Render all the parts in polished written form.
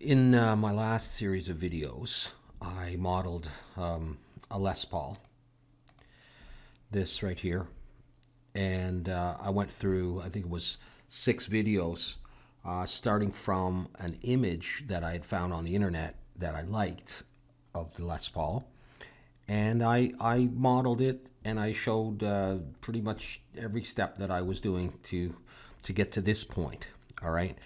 In my last series of videos, I modeled a Les Paul, this right here, and I went through, I think it was 6 videos, starting from an image that I had found on the internet that I liked of the Les Paul, and I modeled it and I showed pretty much every step that I was doing to get to this point. All right,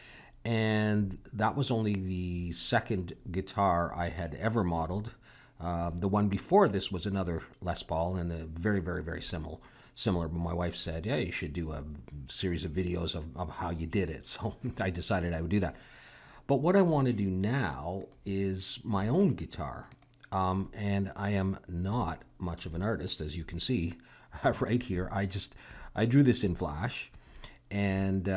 and that was only the second guitar I had ever modeled. The one before this was another Les Paul, and very, very, very similar. Similar, but my wife said, "Yeah, you should do a series of videos of how you did it." So I decided I would do that. But what I want to do now is my own guitar. And I am not much of an artist, as you can see right here. I drew this in Flash, and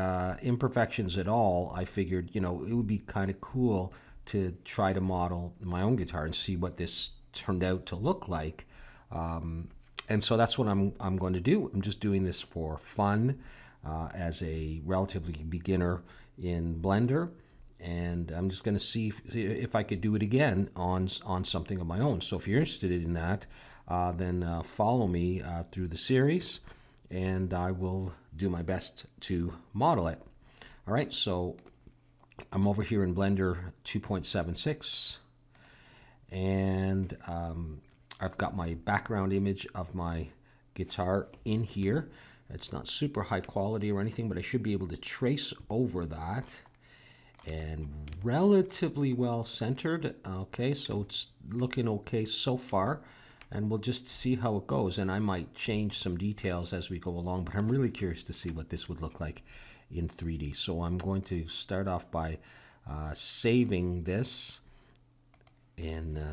imperfections at all. I figured, it would be kind of cool to try to model my own guitar and see what this turned out to look like. And so that's what I'm going to do. I'm just doing this for fun, as a relatively beginner in Blender, and I'm just going to see if I could do it again on something of my own. So if you're interested in that, then follow me through the series, and I will do my best to model it. All right, so I'm over here in Blender 2.76, and I've got my background image of my guitar in here. It's not super high quality or anything, but I should be able to trace over that, and relatively well centered. Okay, so it's looking okay so far, and we'll just see how it goes. And I might change some details as we go along, but I'm really curious to see what this would look like in 3D. So I'm going to start off by saving this in,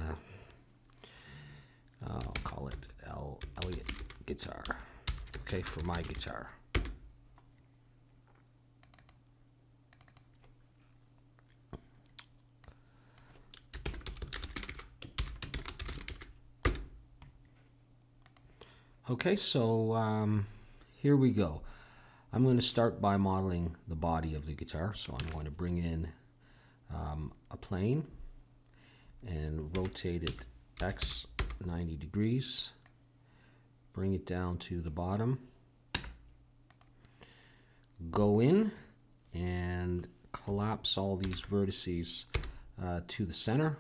I'll call it Elliott Guitar, okay, for my guitar. Okay, so here we go. I'm going to start by modeling the body of the guitar. So I'm going to bring in a plane and rotate it X 90 degrees. Bring it down to the bottom. Go in and collapse all these vertices to the center,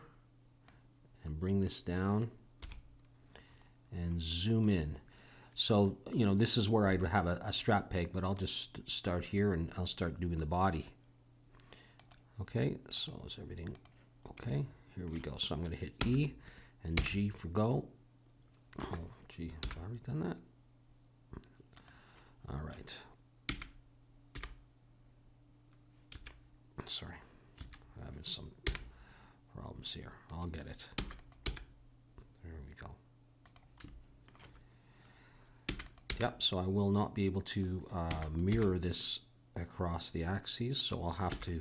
and bring this down and zoom in. So, this is where I'd have a strap peg, but I'll just start here and I'll start doing the body. Okay, so is everything okay? Here we go. So I'm going to hit E and G for go. Oh, gee, have I already done that? All right. Sorry, I'm having some problems here. I'll get it. There we go. Yep, so I will not be able to mirror this across the axes, so I'll have to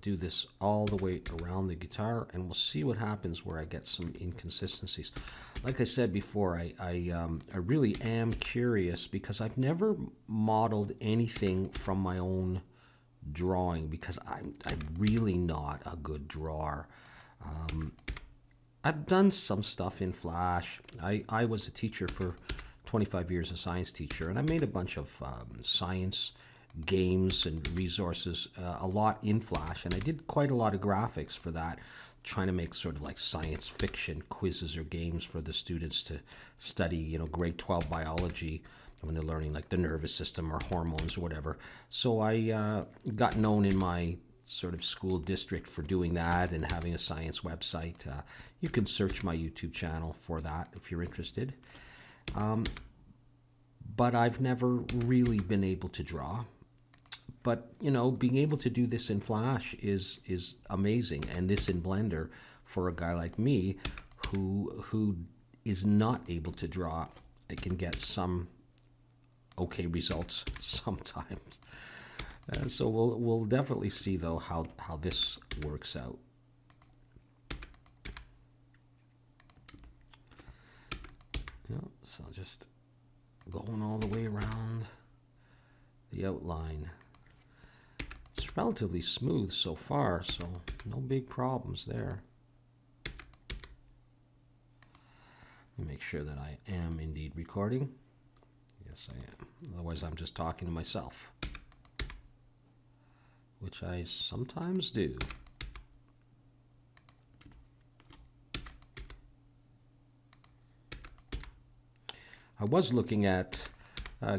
do this all the way around the guitar, and we'll see what happens where I get some inconsistencies. Like I said before, I really am curious, because I've never modeled anything from my own drawing, because I'm really not a good drawer. I've done some stuff in Flash. I was a teacher for 25 years, a science teacher, and I made a bunch of science games and resources, a lot in Flash, and I did quite a lot of graphics for that, trying to make sort of like science fiction quizzes or games for the students to study, grade 12 biology when they're learning like the nervous system or hormones or whatever. So I got known in my sort of school district for doing that and having a science website. You can search my YouTube channel for that if you're interested. But I've never really been able to draw. But being able to do this in Flash is amazing, and this in Blender for a guy like me who is not able to draw, it can get some okay results sometimes. So we'll definitely see though how this works out. So just going all the way around the outline. It's relatively smooth so far, so no big problems there. Let me make sure that I am indeed recording. Yes, I am. Otherwise, I'm just talking to myself, which I sometimes do. I was looking at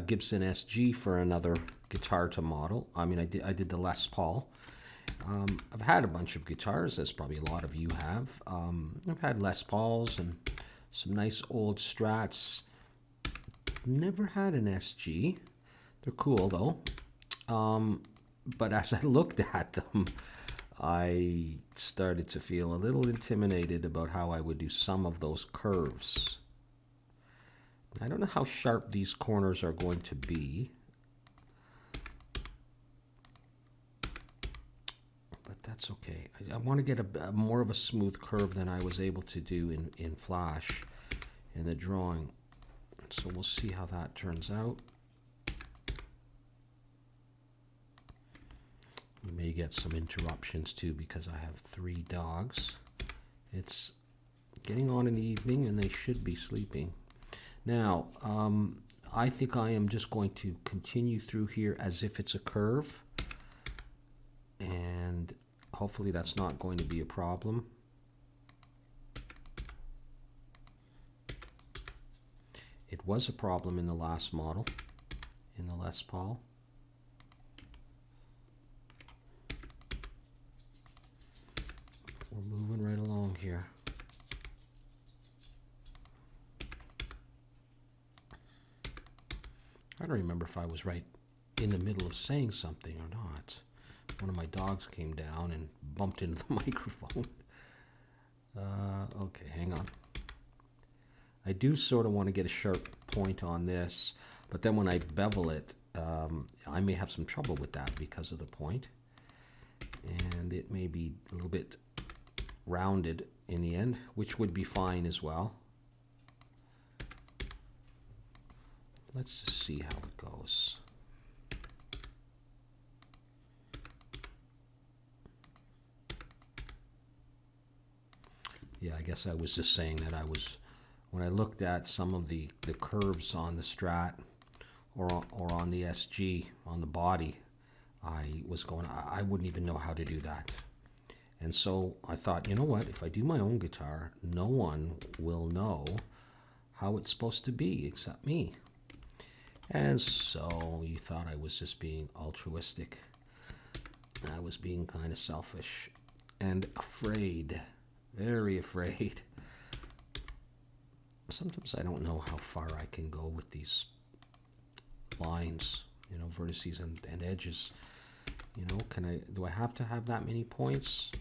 Gibson SG for another guitar to model. I mean, I did the Les Paul. I've had a bunch of guitars, as probably a lot of you have. I've had Les Pauls and some nice old Strats. Never had an SG. They're cool though. But as I looked at them, I started to feel a little intimidated about how I would do some of those curves. I don't know how sharp these corners are going to be, but that's okay. I want to get a more of a smooth curve than I was able to do in Flash in the drawing. So we'll see how that turns out. We may get some interruptions too because I have 3 dogs. It's getting on in the evening and they should be sleeping. Now, I think I am just going to continue through here as if it's a curve, and hopefully that's not going to be a problem. It was a problem in the last model, in the Les Paul. We're moving right along here. I don't remember if I was right in the middle of saying something or not. One of my dogs came down and bumped into the microphone. Okay, hang on. I do sort of want to get a sharp point on this, but then when I bevel it, I may have some trouble with that because of the point. And it may be a little bit rounded in the end, which would be fine as well. Let's just see how it goes. Yeah, I guess I was just saying that when I looked at some of the curves on the Strat or on the SG, on the body, I was going, I wouldn't even know how to do that. And so I thought, you know what, if I do my own guitar, no one will know how it's supposed to be except me. And so you thought I was just being altruistic. I was being kind of selfish and afraid, very afraid. Sometimes I don't know how far I can go with these lines, you know, vertices and edges. You know, do I have to have that many points?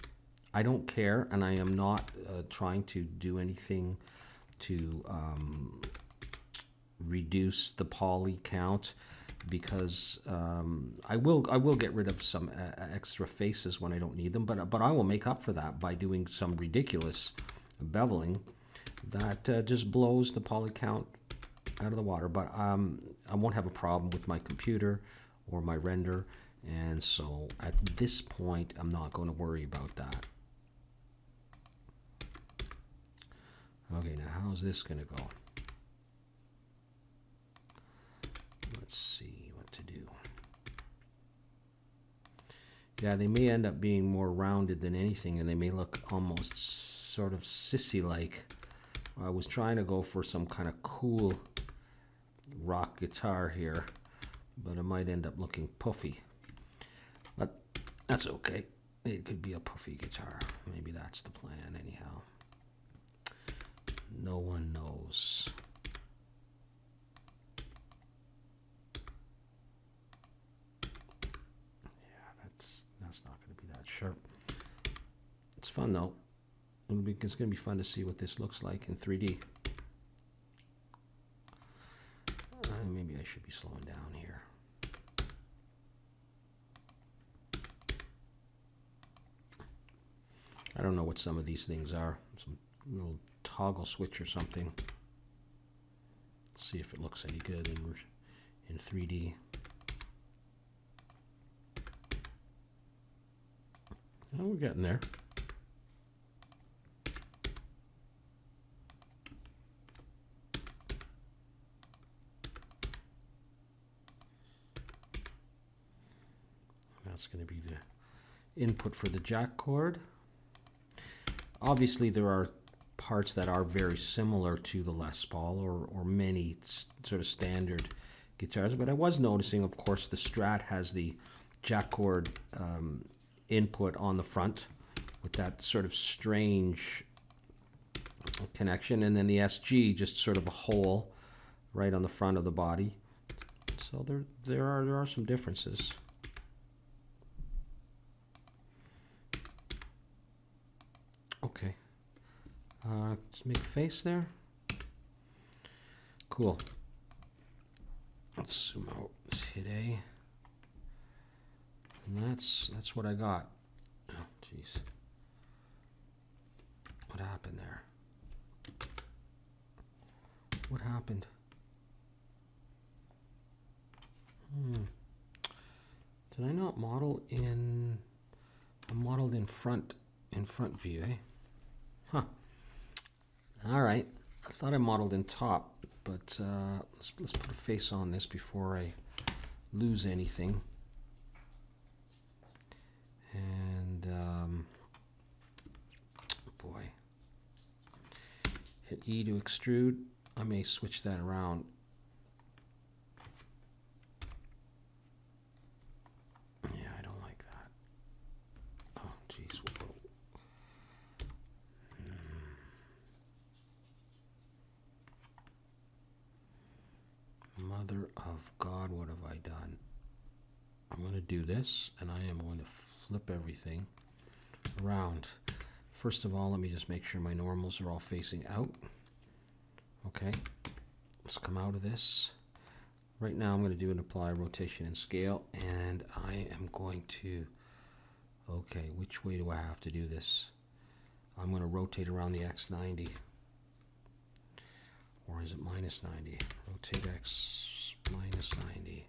I don't care, and I am not trying to do anything to reduce the poly count, because I will get rid of some extra faces when I don't need them, but I will make up for that by doing some ridiculous beveling that just blows the poly count out of the water. But I won't have a problem with my computer or my render, and so at this point I'm not going to worry about that. Okay, now how's this going to go? Let's see what to do. Yeah, they may end up being more rounded than anything, and they may look almost sort of sissy-like. I was trying to go for some kind of cool rock guitar here, but it might end up looking puffy. But that's okay. It could be a puffy guitar. Maybe that's the plan anyhow. No one knows. That's not going to be that sharp. It's fun though. It's going to be fun to see what this looks like in 3D. Maybe I should be slowing down here. I don't know what some of these things are. Some little toggle switch or something. See if it looks any good in 3D. We're getting there. That's going to be the input for the jack cord. Obviously, there are parts that are very similar to the Les Paul or many sort of standard guitars, but I was noticing, of course, the Strat has the jack cord input on the front with that sort of strange connection, and then the SG just sort of a hole right on the front of the body. So there are some differences. Okay, let's make a face there. Cool. Let's zoom out. Let's hit A. And that's what I got. Oh, jeez. What happened there? What happened? Did I not model in? I modeled in front view, eh? Huh. All right. I thought I modeled in top, but let's put a face on this before I lose anything. And boy, hit E to extrude. I may switch that around. Yeah, I don't like that. Oh, jeez. Mother of God, what have I done? I'm going to do this, and I am going to flip everything around. First of all, let me just make sure my normals are all facing out. Okay, let's come out of this. Right now I'm going to do an apply rotation and scale, and I am going to, okay, which way do I have to do this? I'm going to rotate around the X90. Or is it minus 90? Rotate X minus 90.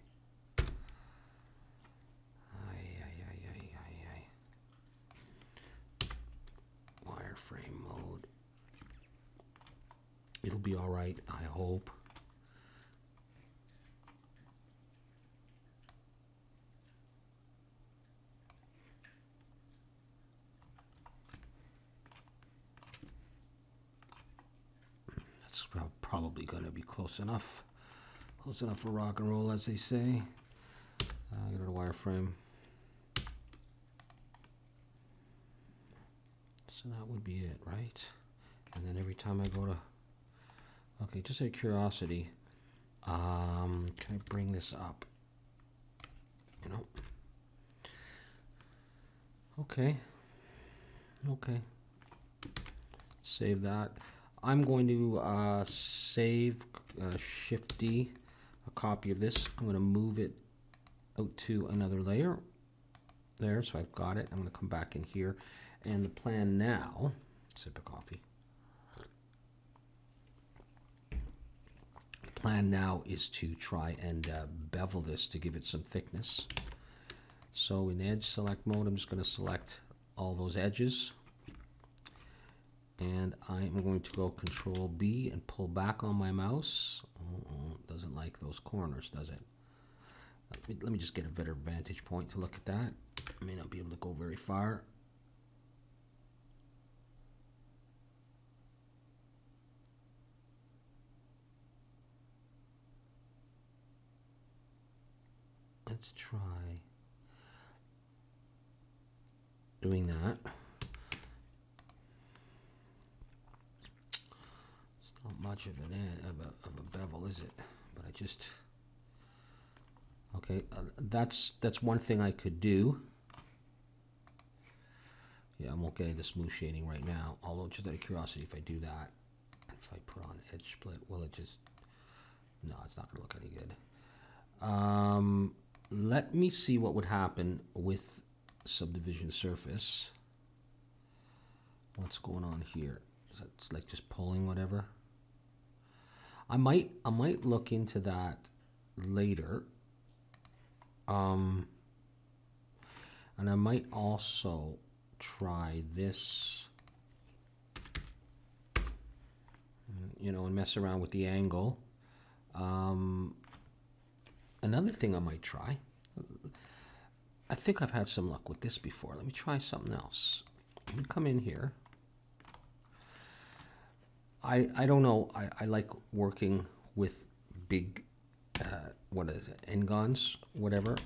Wireframe mode. It'll be all right, I hope. That's probably going to be close enough. Close enough for rock and roll, as they say. Go to wireframe. So that would be it, right? And then every time I go to, okay, just out of curiosity, can I bring this up? You know? Okay. Okay. Save that. I'm going to save Shift D, a copy of this. I'm going to move it out to another layer. There, so I've got it. I'm going to come back in here. And the plan now, sip of coffee. The plan now is to try and bevel this to give it some thickness. So in edge select mode, I'm just going to select all those edges. And I'm going to go Control B and pull back on my mouse. Doesn't like those corners, does it? Let me just get a better vantage point to look at that. I may not be able to go very far. Let's try doing that. It's not much of a bevel, is it? But I just, okay, that's one thing I could do. Yeah, I won't get into smooth shading right now. Although, just out of curiosity, if I do that, if I put on edge split, will it just? No, it's not going to look any good. Let me see what would happen with subdivision surface. What's going on here? Is that like just pulling whatever? I might look into that later. And I might also try this, you know, and mess around with the angle. Another thing I might try, I think I've had some luck with this before. Let me try something else. Let me come in here. I don't know. I like working with big, what is it, N-gons, whatever.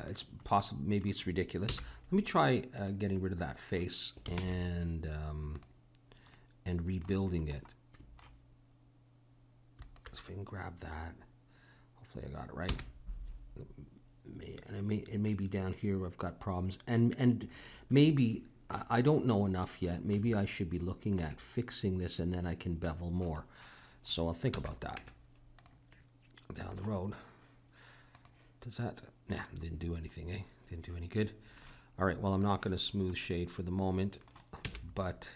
It's possible, maybe it's ridiculous. Let me try getting rid of that face and rebuilding it. If I can grab that, hopefully I got it right. And it may be down here. I've got problems, and maybe I don't know enough yet. Maybe I should be looking at fixing this, and then I can bevel more. So I'll think about that down the road. Does that? Nah, didn't do anything, eh? Didn't do any good. All right, well, I'm not going to smooth shade for the moment, but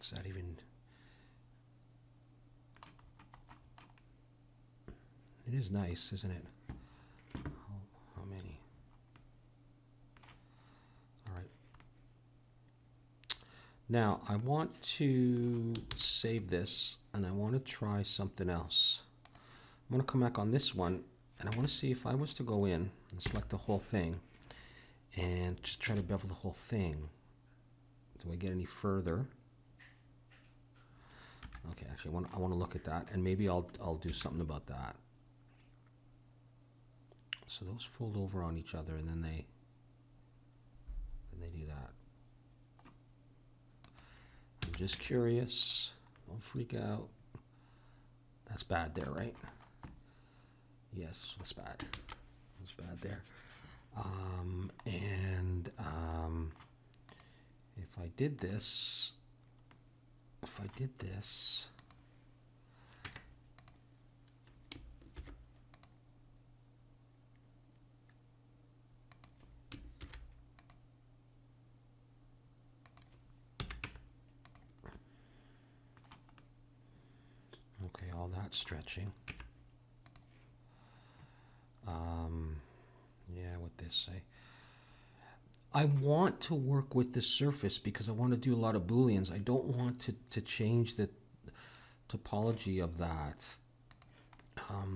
is that even? It is nice, isn't it? How many? All right. Now, I want to save this, and I want to try something else. I'm going to come back on this one, and I want to see if I was to go in and select the whole thing and just try to bevel the whole thing. Do I get any further? Okay, actually, I want to look at that, and maybe I'll do something about that. So those fold over on each other, and then they do that. I'm just curious. Don't freak out. That's bad there, right? Yes, that's bad. That's bad there. If I did this, okay, all that stretching. Yeah, with this, say. I want to work with the surface because I want to do a lot of booleans. I don't want to change the topology of that.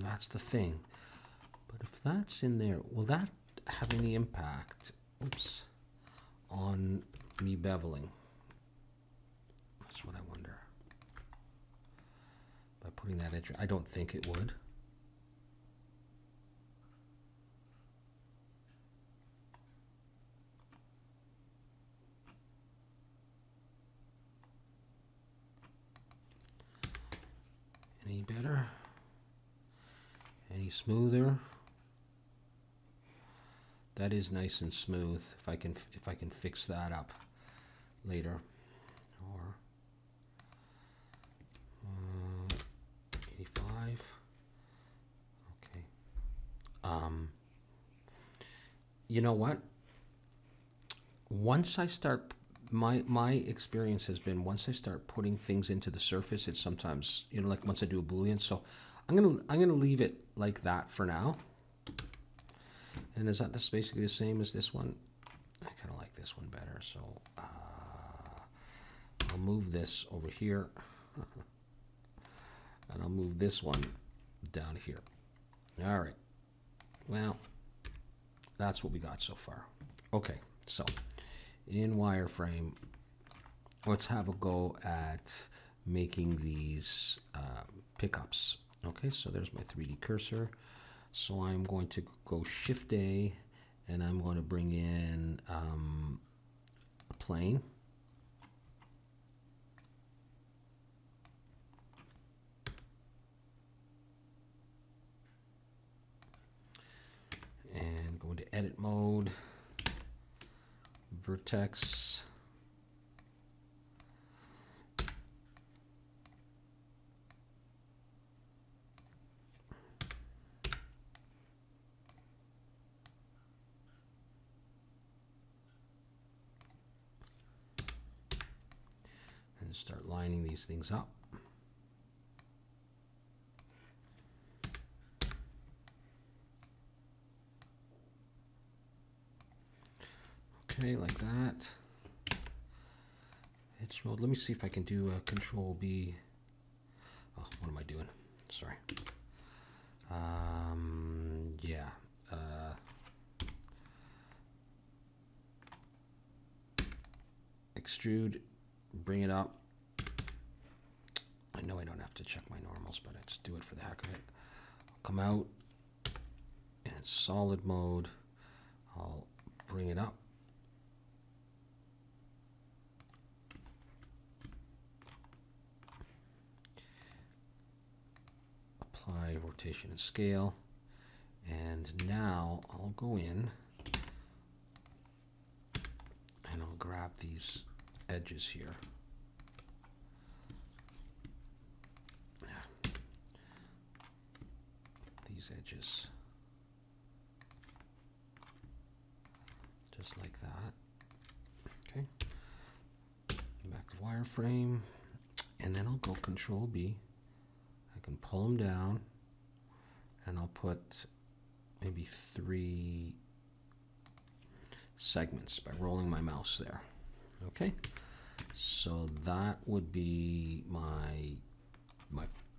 That's the thing. But if that's in there, will that have any impact, oops, on me beveling? That's what I wonder. By putting that edge, I don't think it would. Any better? Any smoother? That is nice and smooth. If I can fix that up later, or 85. Okay. You know what? Once I start, my experience has been once I start putting things into the surface, it's sometimes, you know, like once I do a boolean. So I'm gonna leave it like that for now. And is that this basically the same as this one? I kind of like this one better, so I'll move this over here, and I'll move this one down here. All right. Well, that's what we got so far. Okay, so in wireframe, let's have a go at making these pickups. Okay, so there's my 3D cursor. So I'm going to go Shift A, and I'm going to bring in a plane. And go into edit mode, vertex. And start lining these things up. Okay, like that. Edge mode. Let me see if I can do a Control B. Oh, what am I doing? Sorry. Yeah. Extrude, bring it up. I know I don't have to check my normals, but I just do it for the heck of it. I'll come out in solid mode. I'll bring it up. Apply rotation and scale. And now I'll go in and I'll grab these edges here. Yeah. These edges. Just like that. Okay. Back to wireframe. And then I'll go Control B. I can pull them down and I'll put maybe 3 segments by rolling my mouse there. Okay, so that would be my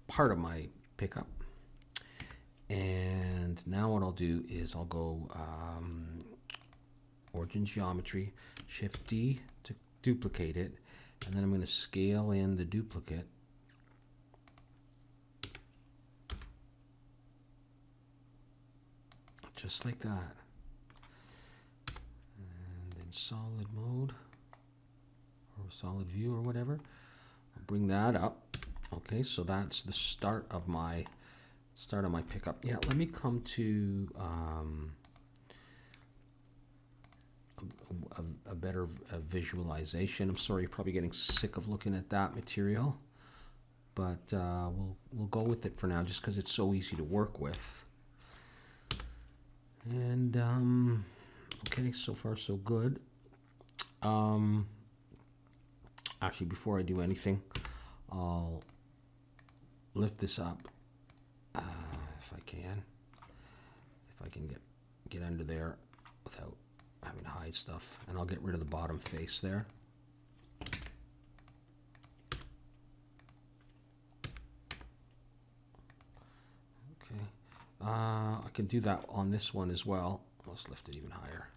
part of my pickup. And now what I'll do is I'll go origin geometry, Shift D to duplicate it, and then I'm going to scale in the duplicate. Just like that. And in solid mode or solid view or whatever, I'll bring that up. Okay, so that's the start of my pickup. Yeah, let me come to a better visualization. I'm sorry, you're probably getting sick of looking at that material, but we'll go with it for now, just because it's so easy to work with. And okay, so far so good. Actually, before I do anything, I'll lift this up if I can. If I can get under there without having to hide stuff, and I'll get rid of the bottom face there. Okay. I can do that on this one as well. Let's lift it even higher.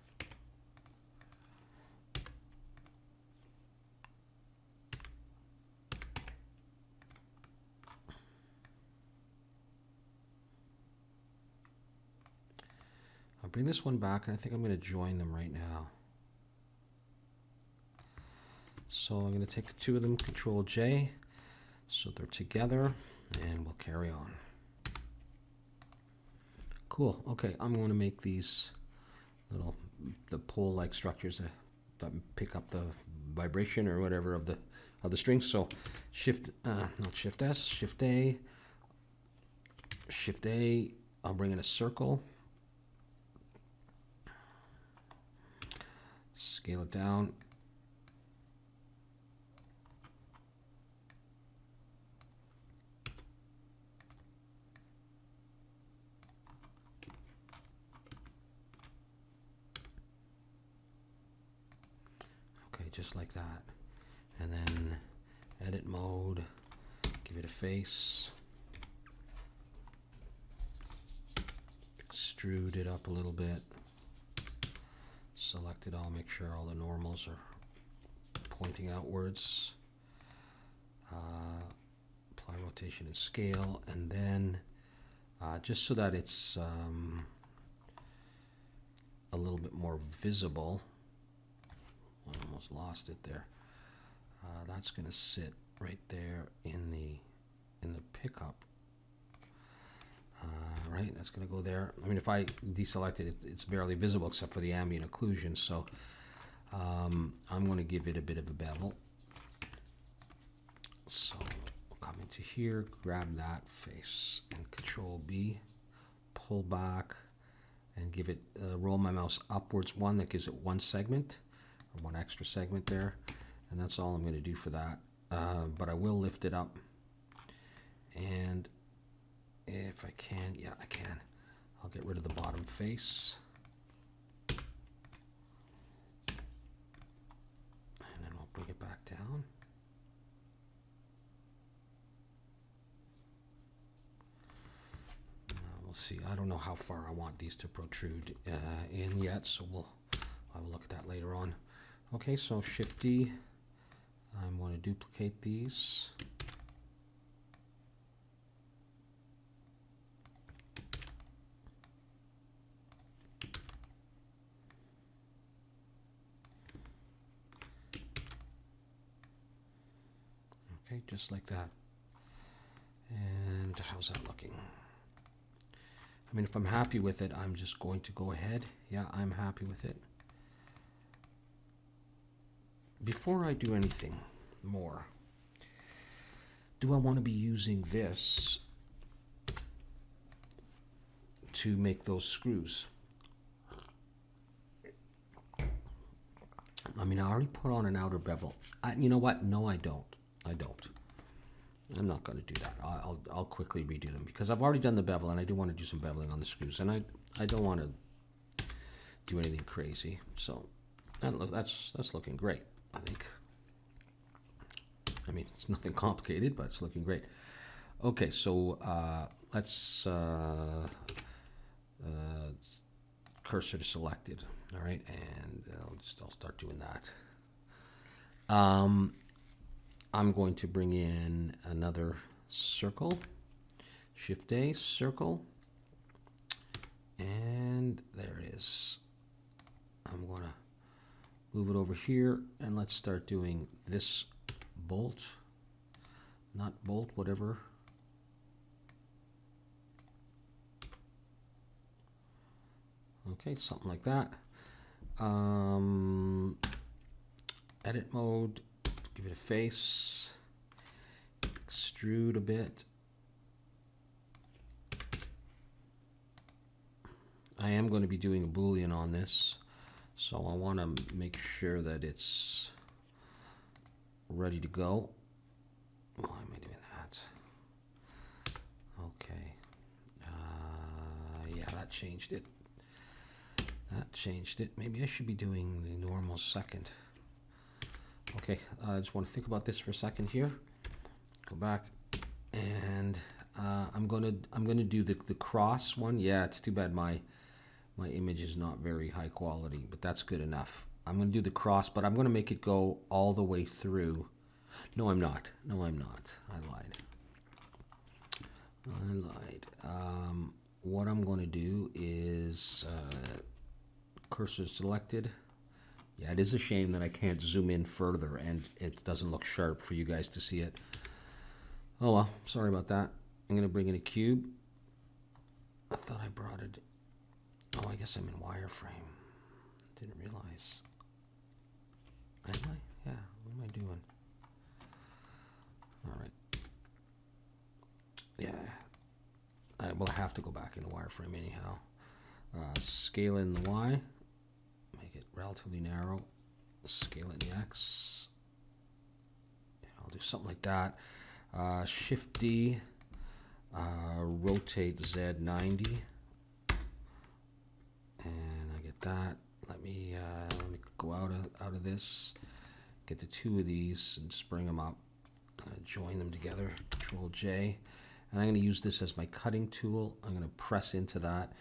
I'll bring this one back, and I think I'm going to join them right now. So I'm going to take the 2 of them, Control J, so they're together, and we'll carry on. Cool. Okay, I'm going to make these the pole-like structures that pick up the vibration or whatever of the strings. So not Shift S, Shift A, Shift A. I'll bring in a circle, scale it down. Just like that, and then edit mode, give it a face, extrude it up a little bit, select it all, make sure all the normals are pointing outwards, apply rotation and scale, and then just so that it's a little bit more visible. I almost lost it there. That's going to sit right there in the pickup. Right, that's going to go there. I mean, if I deselect it, it's barely visible except for the ambient occlusion. So I'm going to give it a bit of a bevel. So we'll come into here, grab that face, and Control B, pull back, and give it roll my mouse upwards one. That gives it one segment. One extra segment there, and that's all I'm going to do for that, but I will lift it up, and if I can, yeah, I can, I'll get rid of the bottom face, let's see, I don't know how far I want these to protrude in yet, so I will look at that later on. Okay, so Shift D, I'm going to duplicate these. Okay, just like that. And how's that looking? I mean, if I'm happy with it, I'm just going to go ahead. Yeah, I'm happy with it. Before I do anything more, do I want to be using this to make those screws? I mean, I already put on an outer bevel. You know what? No, I don't. I don't. I'm not going to do that. I'll quickly redo them because I've already done the bevel and I do want to do some beveling on the screws, and I don't want to do anything crazy. So that's looking great, I think. I mean, it's nothing complicated, but it's looking great. Okay, so let's cursor to selected. All right, and I'll start doing that. I'm going to bring in another circle, Shift A, circle, and there it is. I'm going to move it over here, and let's start doing this bolt, not bolt, whatever. Okay, something like that. Edit mode. Give it a face, extrude a bit. I am going to be doing a Boolean on this, so I want to make sure that it's ready to go. Why am I doing that? Okay. Yeah, that changed it. That changed it. Maybe I should be doing the normal second. Okay, I just want to think about this for a second here. Go back, and I'm gonna do the cross one. Yeah, it's too bad my image is not very high quality, but that's good enough. I'm gonna do the cross, but I'm gonna make it go all the way through. No, I'm not. No, I'm not. I lied. I lied. What I'm going to do is cursor selected. Yeah, it is a shame that I can't zoom in further and it doesn't look sharp for you guys to see it. Oh well, sorry about that. I'm going to bring in a cube. I thought I brought it. Oh, I guess I'm in wireframe. Didn't realize. Am I? Yeah, what am I doing? All right. Yeah. I will have to go back into wireframe anyhow. Scale in the Y. Make it relatively narrow. Scale in the X. Yeah, I'll do something like that. Shift D. Rotate Z 90. And I get that. Let me go out of this. Get the two of these and just bring them up. Join them together. Control J. And I'm going to use this as my cutting tool. I'm going to press into that.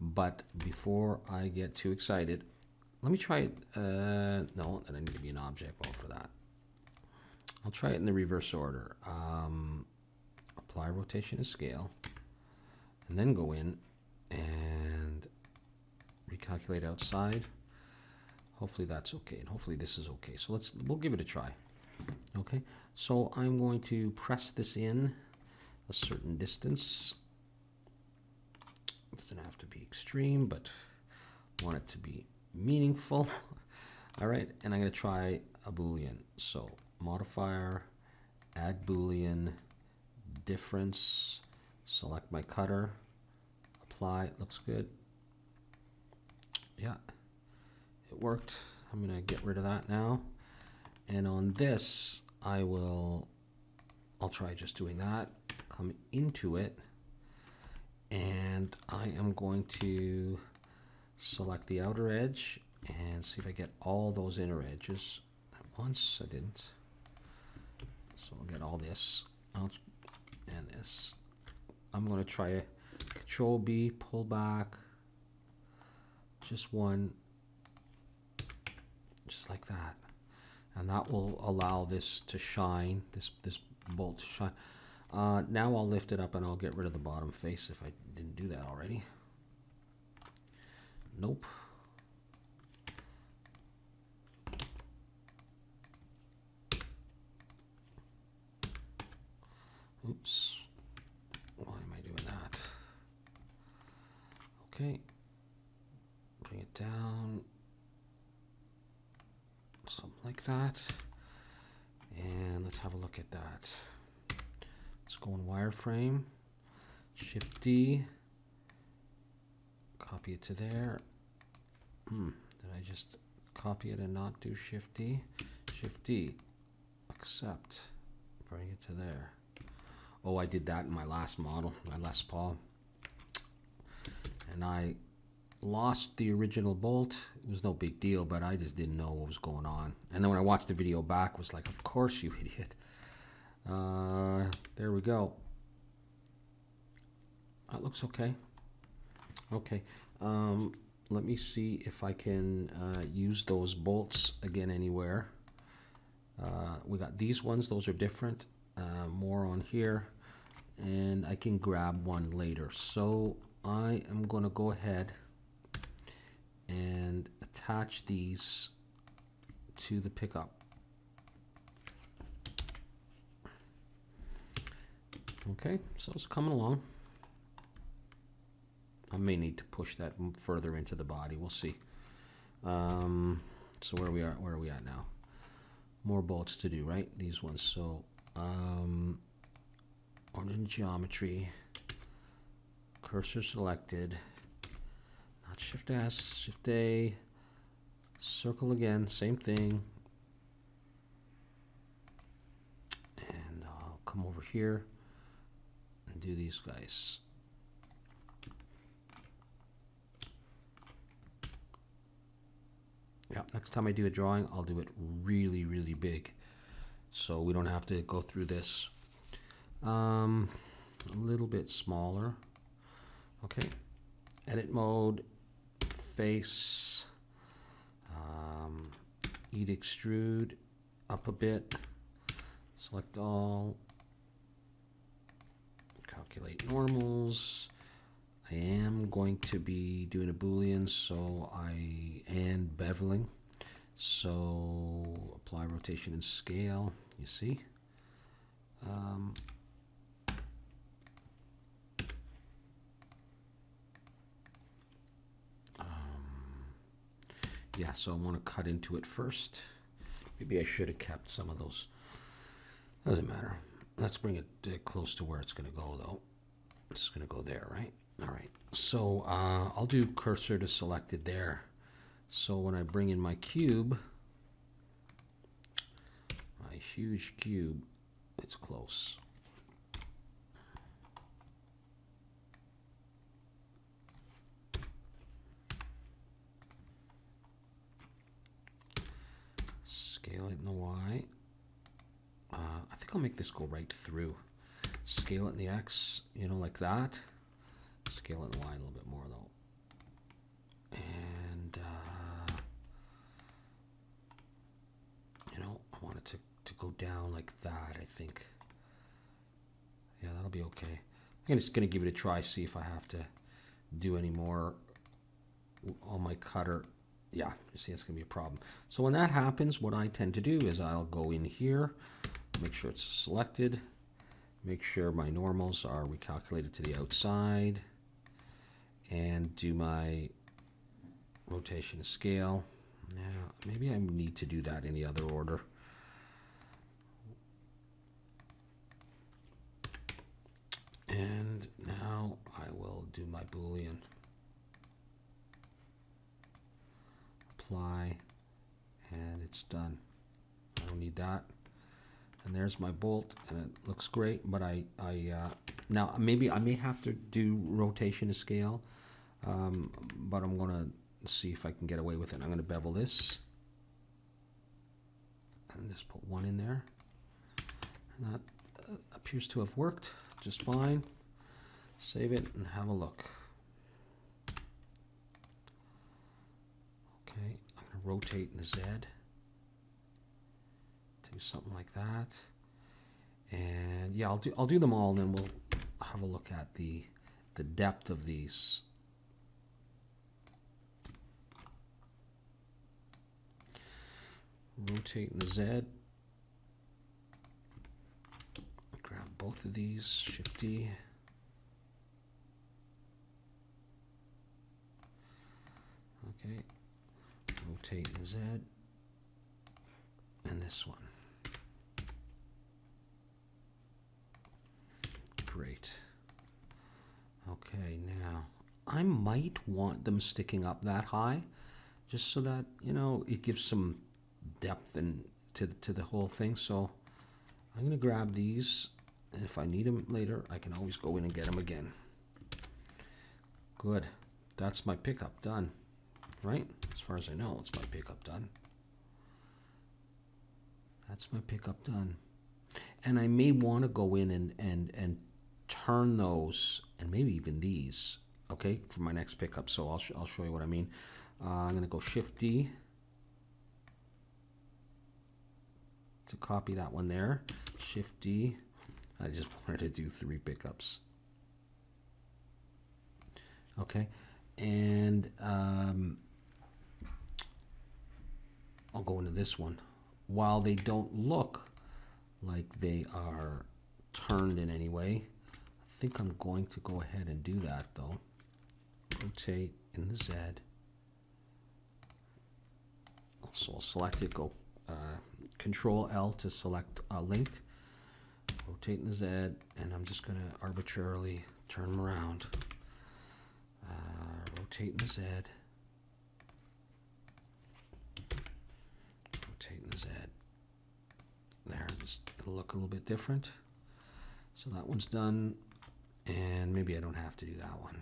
But before I get too excited, let me try it. No, I need to be an object mode for that. I'll try it in the reverse order. Apply rotation and scale. And then go in and recalculate outside. Hopefully that's okay. And hopefully this is okay. So we'll give it a try. Okay. So I'm going to press this in a certain distance. It doesn't have to be extreme, but I want it to be meaningful. All right, and I'm going to try a Boolean. So modifier, add Boolean, difference, select my cutter, apply. Looks good. Yeah, it worked. I'm going to get rid of that now. And on this, I'll try just doing that. Come into it, and I am going to select the outer edge and see if I get all those inner edges at once. I didn't. So I'll get all this and this. I'm going to try Control B, pull back, just one, just like that. And that will allow this to shine, this bolt to shine. Now I'll lift it up and I'll get rid of the bottom face if I didn't do that already. Nope. Oops. Why am I doing that? Okay. Bring it down. Something like that. And let's have a look at that. Let's go in wireframe. Shift D. Copy it to there. Did I just copy it and not do Shift D? Shift D. Accept. Bring it to there. Oh, I did that in my last model, my Les Paul. And I lost the original bolt. It was no big deal, but I just didn't know what was going on. And then when I watched the video back, it was like, of course, you idiot. There we go. That looks okay. Okay. Let me see if I can use those bolts again anywhere. We got these ones. Those are different. More on here. And I can grab one later. So I am going to go ahead and attach these to the pickup. Okay, so it's coming along. I may need to push that further into the body. We'll see. So where are we at now? More bolts to do, right? These ones. So origin geometry. Cursor selected. Not Shift S, Shift A. Circle again, same thing. And I'll come over here and do these guys. Yeah, next time I do a drawing, I'll do it really, really big, so we don't have to go through this. A little bit smaller. Okay, edit mode, face, eat extrude, up a bit, select all, calculate normals. I am going to be doing a Boolean, so and beveling. So apply rotation and scale, you see. Yeah, so I want to cut into it first. Maybe I should have kept some of those. Doesn't matter. Let's bring it close to where it's going to go, though. It's going to go there, right? All right. So I'll do cursor to selected there. So when I bring in my cube, my huge cube, it's close. Scale it in the Y. I think I'll make this go right through. Scale it in the X, you know, like that. Scale it in the Y a little bit more, though. And, you know, I want it to go down like that, I think. Yeah, that'll be okay. I'm just going to give it a try, see if I have to do any more on my cutter. Yeah, you see, it's going to be a problem. So when that happens, what I tend to do is I'll go in here, make sure it's selected, make sure my normals are recalculated to the outside, and do my rotation scale. Now, maybe I need to do that in the other order. And now I will do my Boolean. Apply, and it's done. I don't need that. And there's my bolt, and it looks great, but now maybe I may have to do rotation to scale, but I'm gonna see if I can get away with it. I'm gonna bevel this and just put one in there, and that appears to have worked just fine. Save it and have a look. Okay, I'm going to rotate the Z. Do something like that. And yeah, I'll do them all, and then we'll have a look at the depth of these. Rotate the Z. Grab both of these, Shift D. Okay, rotate the Z, and this one. Great. Okay, now I might want them sticking up that high, just so that, you know, it gives some depth and to the whole thing. So I'm going to grab these, and if I need them later, I can always go in and get them again. Good. That's my pickup done. Right? As far as I know, it's my pickup done. That's my pickup done. And I may want to go in and turn those, and maybe even these, okay, for my next pickup. So I'll show you what I mean. I'm going to go Shift D to copy that one there. Shift D. I just wanted to do 3 pickups. Okay, and I'll go into this one. While they don't look like they are turned in any way, I think I'm going to go ahead and do that though. Rotate in the Z. So I'll select it, go Control L to select linked. Rotate in the Z, and I'm just going to arbitrarily turn them around. Rotate in the Z. Rotate in the Z. There, just it'll look a little bit different. So that one's done, and maybe I don't have to do that one.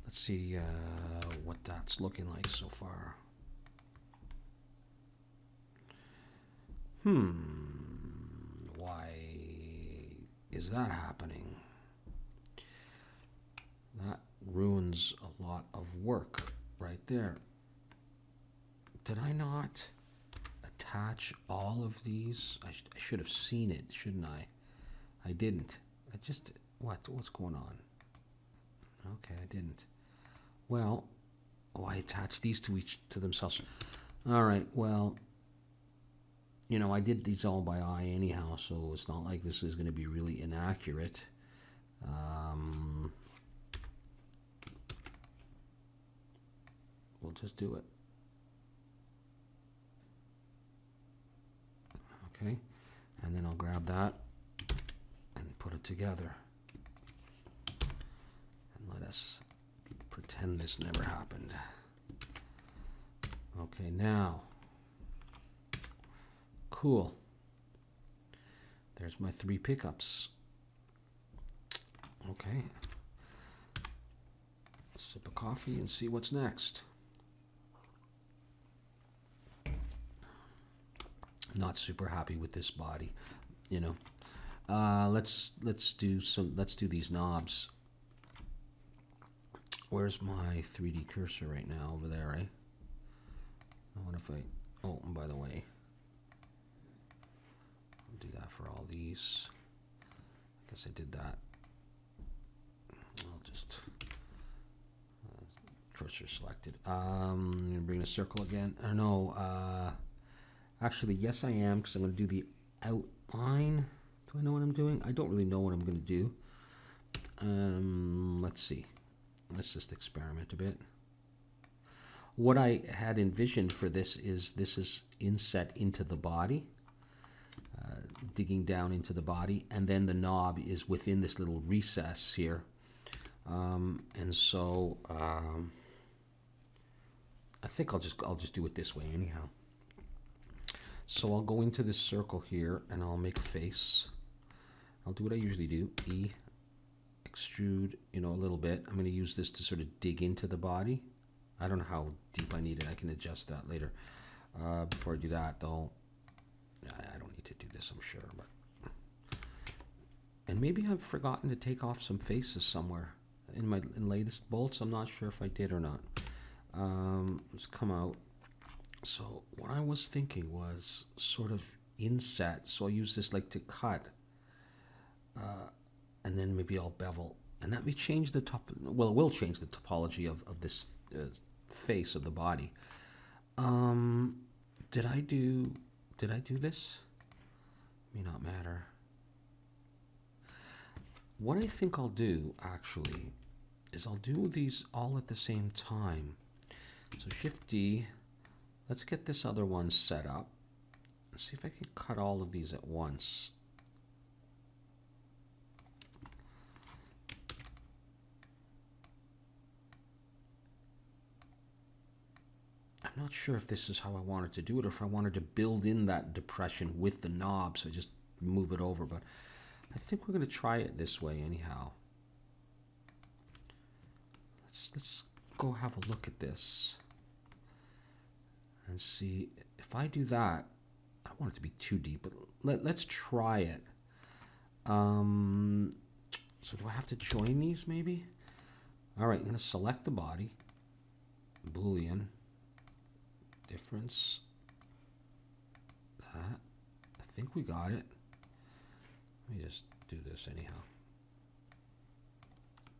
Let's see what that's looking like so far. Why is that happening? That ruins a lot of work right there. Did I not attach all of these? I should have seen it, shouldn't I? I didn't. I just, what's going on? Okay, I didn't. Well, I attached these to themselves. All right, well, you know, I did these all by eye anyhow, so it's not like this is going to be really inaccurate. We'll just do it. Okay, and then I'll grab that and put it together. And let us pretend this never happened. Okay, now, cool. There's my 3 pickups. Okay. Sip of coffee and see what's next. Not super happy with this body, you know. Let's do these knobs. Where's my 3D cursor right now? Over there, right? What if I? Oh, and by the way, I'll do that for all these. I guess I did that. I'll just cursor selected. I'm gonna bring the circle again. No. Actually, yes, I am, because I'm going to do the outline. Do I know what I'm doing? I don't really know what I'm going to do. Let's see. Let's just experiment a bit. What I had envisioned for this is inset into the body, digging down into the body, and then the knob is within this little recess here. And so I think I'll just do it this way anyhow. So I'll go into this circle here and I'll make a face. I'll do what I usually do, E, extrude, you know, a little bit. I'm going to use this to sort of dig into the body. I don't know how deep I need it. I can adjust that later. Before I do that, though, I don't need to do this, I'm sure. But And maybe I've forgotten to take off some faces somewhere in my latest bolts. I'm not sure if I did or not. Let's come out. So what I was thinking was sort of inset. So I use this like to cut, and then maybe I'll bevel, and that may change the top. Well, it will change the topology of this face of the body. Did I do this? May not matter. What I think I'll do actually is I'll do these all at the same time. So Shift D. Let's get this other one set up. Let's see if I can cut all of these at once. I'm not sure if this is how I wanted to do it or if I wanted to build in that depression with the knob, so just move it over, but I think we're going to try it this way anyhow. Let's go have a look at this and see if I do that. I don't want it to be too deep, but let's try it. So do I have to join these maybe? All right, I'm going to select the body, Boolean, difference, that. I think we got it. Let me just do this anyhow.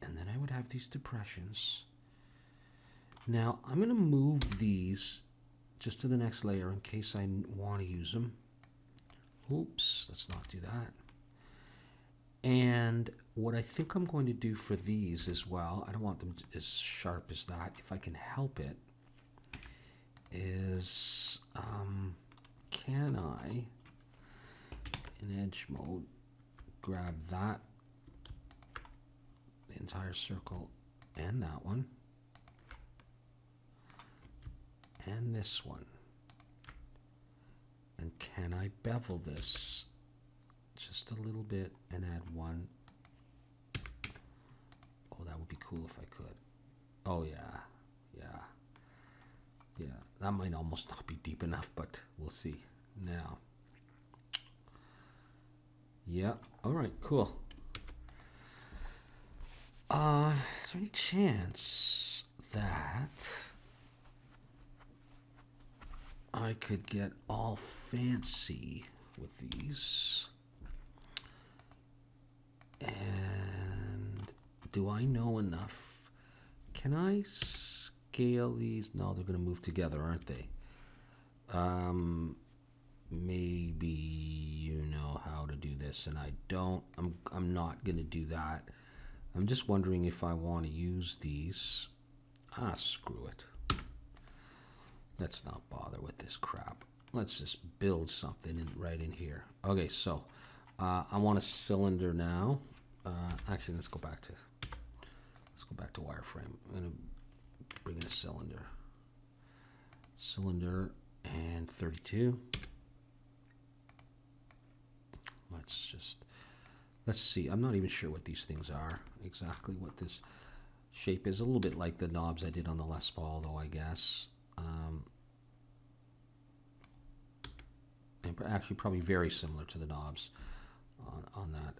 And then I would have these depressions. Now I'm going to move these just to the next layer in case I want to use them. Oops, let's not do that. And what I think I'm going to do for these as well, I don't want them as sharp as that, if I can help it, is can I, in edge mode, grab that, the entire circle, and that one, and this one, and can I bevel this just a little bit and add one? Oh, that would be cool if I could. Oh yeah, that might almost not be deep enough, but we'll see. Now, yeah, all right, cool. Is there any chance that I could get all fancy with these? And do I know enough? Can I scale these? No, they're going to move together, aren't they? Maybe you know how to do this, and I don't. I'm not going to do that. I'm just wondering if I want to use these. Screw it. Let's not bother with this crap. Let's just build something right in here. Okay, so I want a cylinder now. Actually, let's go back to wireframe. I'm going to bring in a cylinder. Cylinder and 32. Let's see. I'm not even sure what these things are, exactly what this shape is. A little bit like the knobs I did on the Les Paul, though, I guess. And actually probably very similar to the knobs on that.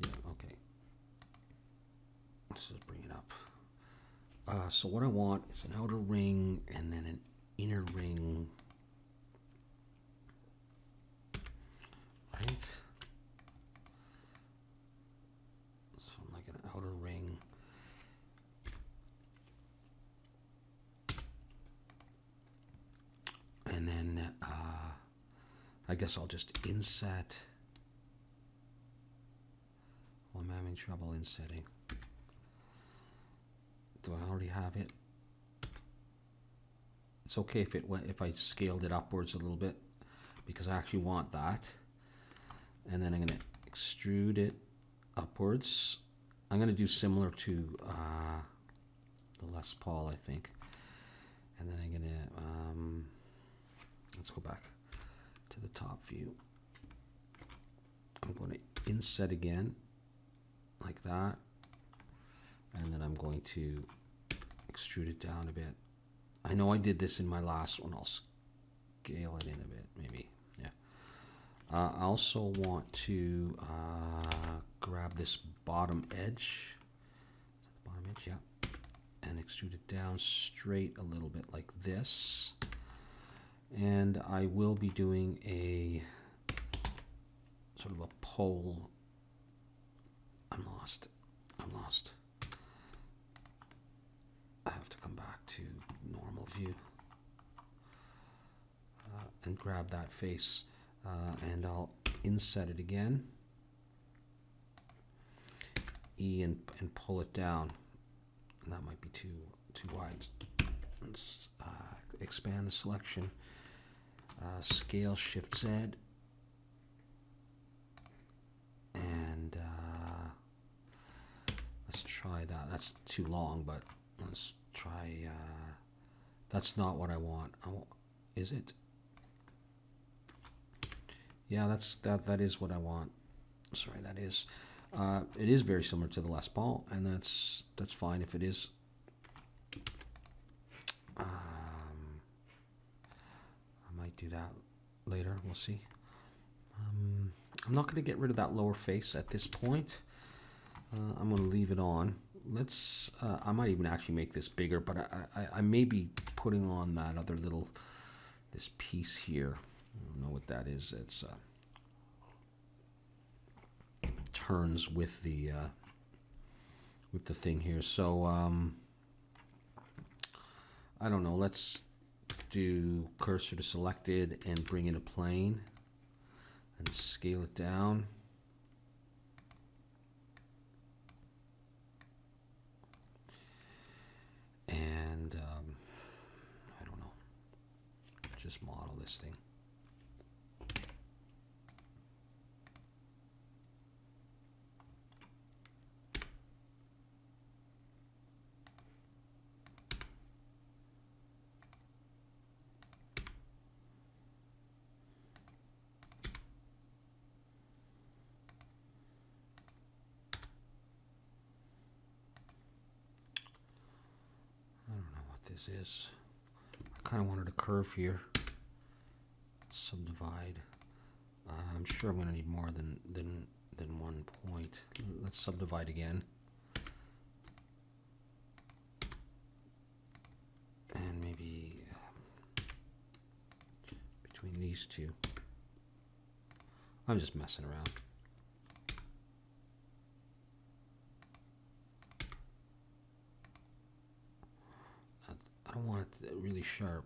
Yeah, okay. Let's just bring it up. So what I want is an outer ring and then an inner ring. Right? So like an outer ring. And then I guess I'll just inset. Well, I'm having trouble insetting. Do I already have it? It's okay if I scaled it upwards a little bit, because I actually want that. And then I'm going to extrude it upwards. I'm going to do similar to the Les Paul, I think. And then I'm going to let's go back to the top view. I'm going to inset again, like that. And then I'm going to extrude it down a bit. I know I did this in my last one. I'll scale it in a bit, maybe. Yeah. I also want to grab this bottom edge. Is that the bottom edge? Yeah. And extrude it down straight a little bit like this. And I will be doing a sort of a pole. I'm lost. I have to come back to normal view and grab that face, and I'll inset it again. E and pull it down. And that might be too wide. Let's expand the selection. Scale Shift Z. And let's try that. That's too long, but let's try. That's not what I want. Is it? Yeah, that is what I want. Sorry, that is. It is very similar to the Les Paul, and that's fine if it is. I might do that later. We'll see. I'm not going to get rid of that lower face at this point. I'm going to leave it on. Let's. I might even actually make this bigger, but I may be putting on that other little this piece here. I don't know what that is. It's turns with the thing here. So I don't know. Let's do cursor to selected and bring in a plane and scale it down. And I don't know. Just model this thing. This is. I kind of wanted a curve here. Subdivide. I'm sure I'm going to need more than 1 point. Let's subdivide again. And maybe between these two. I'm just messing around. I don't want it really sharp.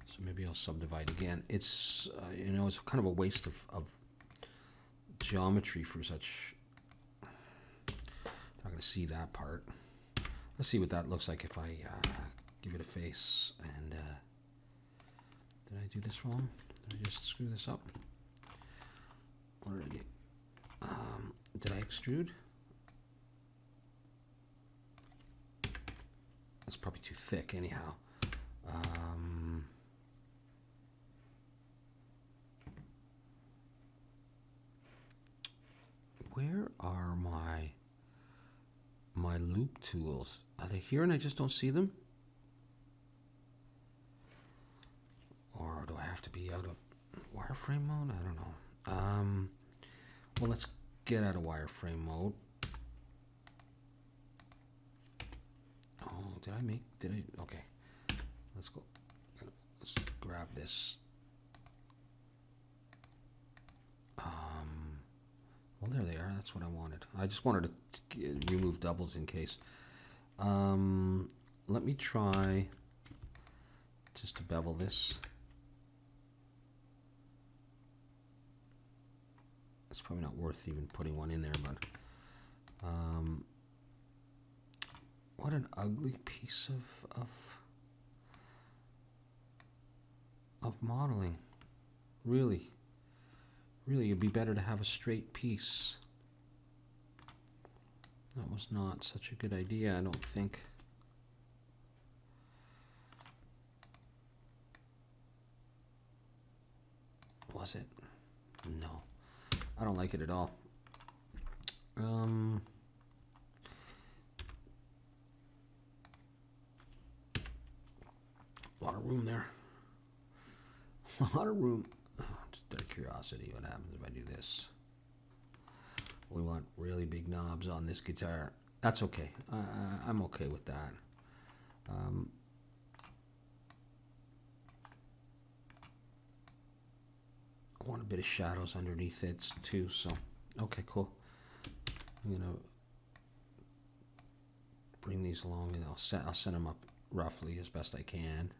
So maybe I'll subdivide again. It's, you know, it's kind of a waste of geometry for such. Not going to see that part. Let's see what that looks like if I give it a face. And did I do this wrong? Did I just screw this up? What did I do? Did I extrude? That's probably too thick anyhow. Where are my loop tools? Are they here and I just don't see them? Or do I have to be out of wireframe mode? I don't know. Well, let's get out of wireframe mode. Oh, okay. Let's go. Let's grab this. Well, there they are. That's what I wanted. I just wanted to remove doubles in case. Let me try just to bevel this. It's probably not worth even putting one in there, but what an ugly piece of modeling. Really, it'd be better to have a straight piece. That was not such a good idea, I don't think. Was it? No. I don't like it at all. A lot of room there. A lot of room. Just out of curiosity, what happens if I do this? We want really big knobs on this guitar. That's okay. I'm okay with that. I want a bit of shadows underneath it too, so okay, cool. I'm gonna bring these along and I'll set them up roughly as best I can.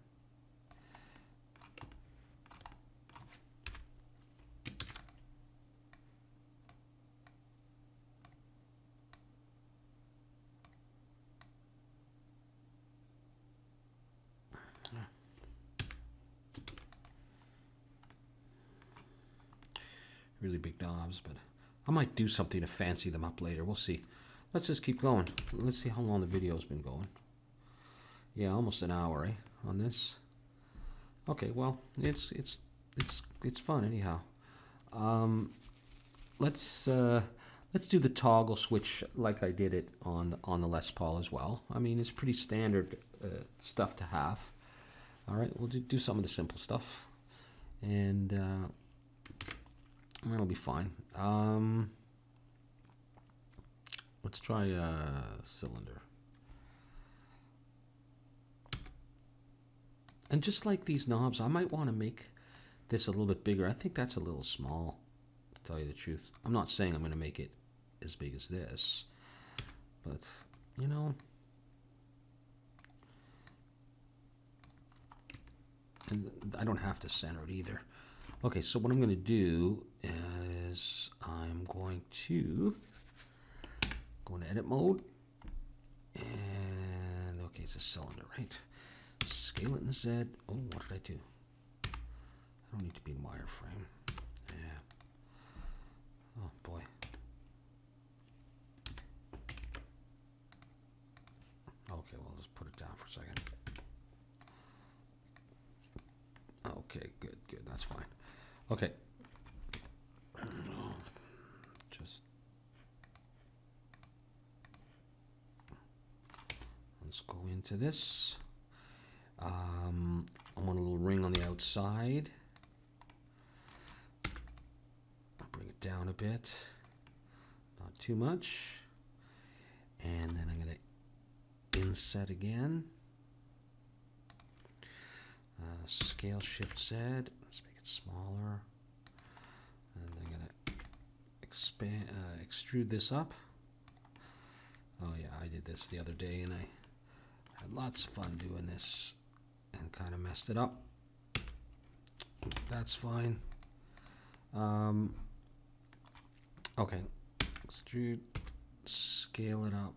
Really big knobs, but I might do something to fancy them up later. We'll see. Let's just keep going. Let's see how long the video's been going. Yeah, almost an hour, on this. Okay, well, it's fun anyhow. Let's do the toggle switch like I did it on the Les Paul as well. I mean, it's pretty standard stuff to have. All right, we'll do some of the simple stuff, and that'll be fine. Let's try a cylinder. And just like these knobs, I might want to make this a little bit bigger. I think that's a little small, to tell you the truth. I'm not saying I'm going to make it as big as this, but, you know, and I don't have to center it either. Okay, so what I'm going to do is I'm going to go into edit mode, and okay, it's a cylinder, right? Scale it in Z. Oh, what did I do? I don't need to be in wireframe. Yeah. Oh boy. Okay, well, let's put it down for a second. Okay, good, that's fine. Okay. Just let's go into this. I want a little ring on the outside. I'll bring it down a bit, not too much. And then I'm going to inset again. Scale Shift Z. Let's make it smaller. And I'm going to extrude this up. Oh yeah, I did this the other day and I had lots of fun doing this and kind of messed it up. That's fine. Okay, extrude, scale it up,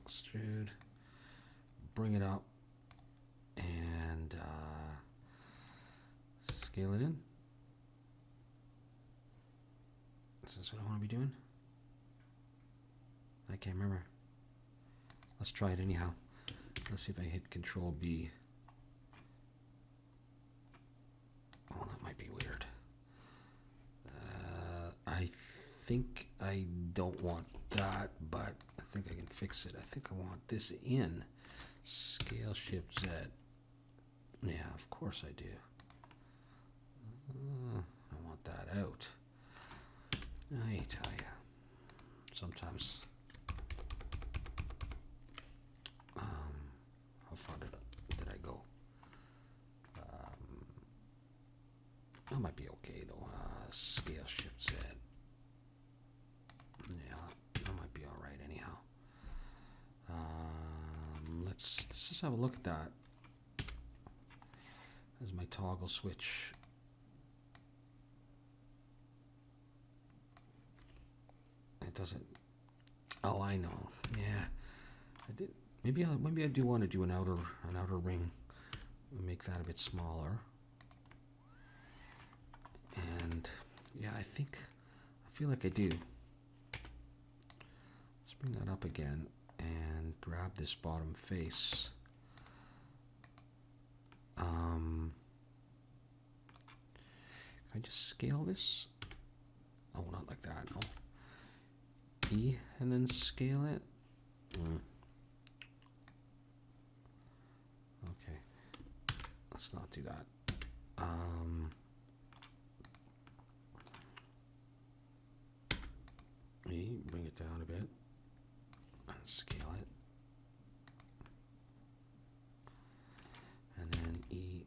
extrude, bring it up, and scale it in. Is this what I want to be doing? I can't remember. Let's try it anyhow. Let's see if I hit Control B. Oh, that might be weird. I think I don't want that, but I think I can fix it. I think I want this in. Scale Shift Z. Yeah, of course I do. I want that out. I tell you, sometimes. How far did I go? That might be okay though. Scale Shift Z. Yeah, that might be all right anyhow. Let's just have a look at that. There's my toggle switch. It doesn't. Oh, I know. Yeah, I did. Maybe I do want to do an outer ring. Make that a bit smaller. And yeah, I feel like I do. Let's bring that up again and grab this bottom face. Can I just scale this? Oh, not like that, no. E and then scale it. Okay, let's not do that. Bring it down a bit and scale it. And then E,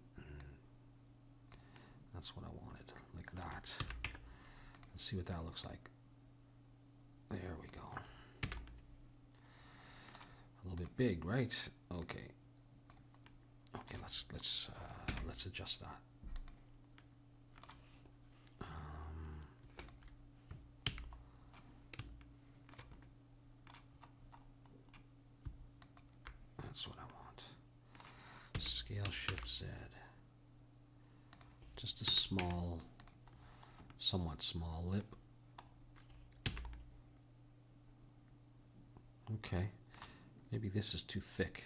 that's what I wanted, like that. Let's see what that looks like. There we go. A little bit big, right? Okay. Okay, let's adjust that. That's what I want. Scale Shift Z. Just a small, somewhat small lip. Okay, maybe this is too thick.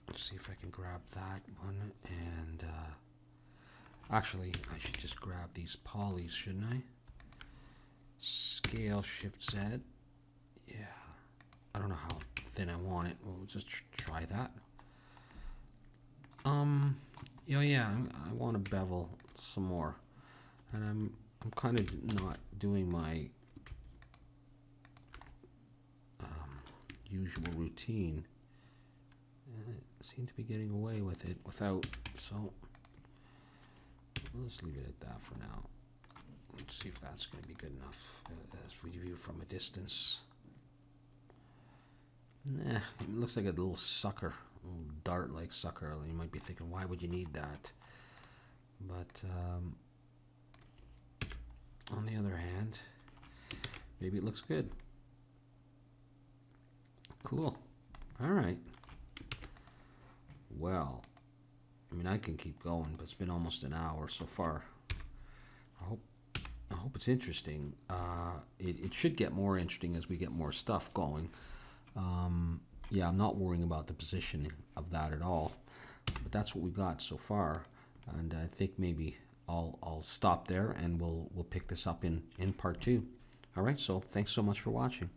Let's see if I can grab that one, and actually I should just grab these polys, shouldn't I? Scale Shift Z. Yeah, I don't know how thin I want it. We'll just try that. Yeah, I want to bevel some more, and I'm kind of not doing my usual routine. I seem to be getting away with it without, so let's leave it at that for now. Let's see if that's going to be good enough as we view from a distance. Nah, it looks like a little sucker, a little dart-like sucker. You might be thinking, why would you need that? But on the other hand, maybe it looks good. Cool. All right. Well, I mean, I can keep going, but it's been almost an hour so far. I hope it's interesting. It should get more interesting as we get more stuff going. Yeah, I'm not worrying about the positioning of that at all, but that's what we got so far, and I think maybe I'll stop there, and we'll pick this up in part 2. All right, so thanks so much for watching.